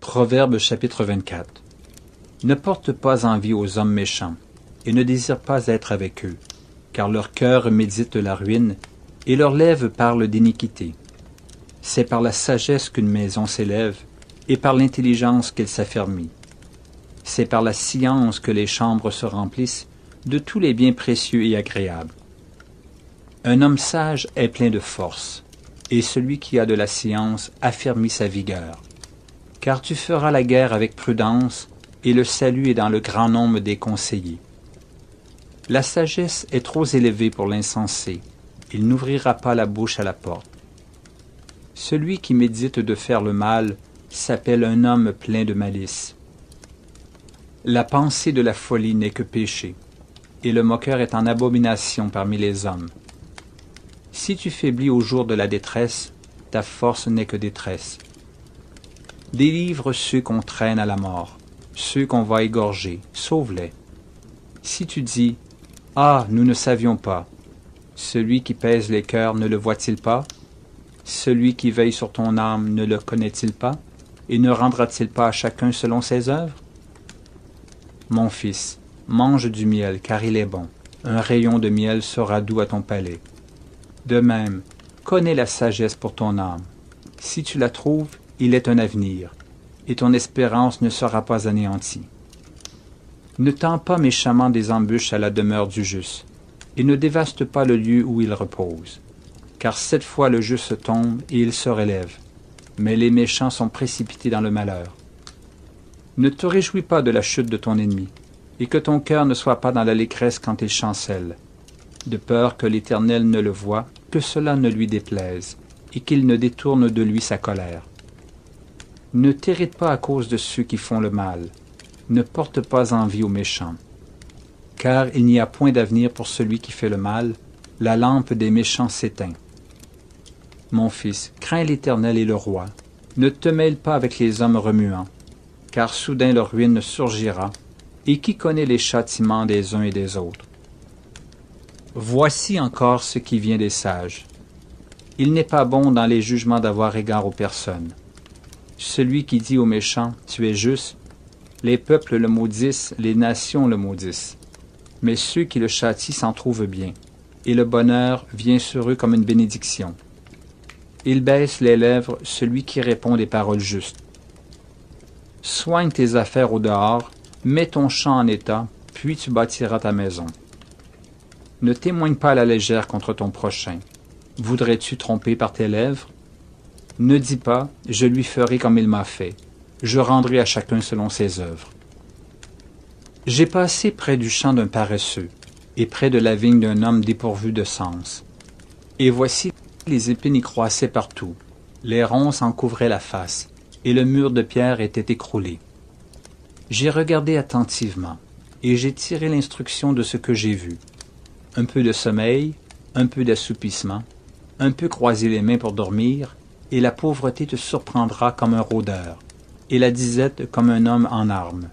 Proverbe chapitre 24. Ne porte pas envie aux hommes méchants, et ne désire pas être avec eux, car leur cœur médite la ruine, et leurs lèvres parlent d'iniquité. C'est par la sagesse qu'une maison s'élève, et par l'intelligence qu'elle s'affermit. C'est par la science que les chambres se remplissent de tous les biens précieux et agréables. Un homme sage est plein de force, et celui qui a de la science affermit sa vigueur. Car tu feras la guerre avec prudence, et le salut est dans le grand nombre des conseillers. La sagesse est trop élevée pour l'insensé, il n'ouvrira pas la bouche à la porte. Celui qui médite de faire le mal s'appelle un homme plein de malice. La pensée de la folie n'est que péché, et le moqueur est en abomination parmi les hommes. Si tu faiblis au jour de la détresse, ta force n'est que détresse. Délivre ceux qu'on traîne à la mort, ceux qu'on va égorger, sauve-les. Si tu dis « Ah, nous ne savions pas », celui qui pèse les cœurs ne le voit-il pas? Celui qui veille sur ton âme ne le connaît-il pas? Et ne rendra-t-il pas à chacun selon ses œuvres? Mon fils, mange du miel, car il est bon. Un rayon de miel sera doux à ton palais. De même, connais la sagesse pour ton âme. Si tu la trouves, il est un avenir, et ton espérance ne sera pas anéantie. Ne tends pas méchamment des embûches à la demeure du juste, et ne dévaste pas le lieu où il repose. Car 7 fois le juste tombe et il se relève, mais les méchants sont précipités dans le malheur. Ne te réjouis pas de la chute de ton ennemi, et que ton cœur ne soit pas dans l'allégresse quand il chancelle, de peur que l'Éternel ne le voie, que cela ne lui déplaise, et qu'il ne détourne de lui sa colère. Ne t'irrite pas à cause de ceux qui font le mal, ne porte pas envie aux méchants. Car il n'y a point d'avenir pour celui qui fait le mal, la lampe des méchants s'éteint. Mon fils, crains l'Éternel et le roi, ne te mêle pas avec les hommes remuants, car soudain leur ruine surgira, et qui connaît les châtiments des uns et des autres? Voici encore ce qui vient des sages. Il n'est pas bon dans les jugements d'avoir égard aux personnes. Celui qui dit aux méchants, « Tu es juste », les peuples le maudissent, les nations le maudissent. Mais ceux qui le châtient s'en trouvent bien, et le bonheur vient sur eux comme une bénédiction. Il baisse les lèvres celui qui répond des paroles justes. Soigne tes affaires au dehors, mets ton champ en état, puis tu bâtiras ta maison. Ne témoigne pas à la légère contre ton prochain. Voudrais-tu tromper par tes lèvres? Ne dis pas, je lui ferai comme il m'a fait. Je rendrai à chacun selon ses œuvres. J'ai passé près du champ d'un paresseux, et près de la vigne d'un homme dépourvu de sens. Et voici, les épines y croissaient partout, les ronces en couvraient la face, et le mur de pierre était écroulé. J'ai regardé attentivement, et j'ai tiré l'instruction de ce que j'ai vu. Un peu de sommeil, un peu d'assoupissement, un peu croiser les mains pour dormir, et la pauvreté te surprendra comme un rôdeur, et la disette comme un homme en armes.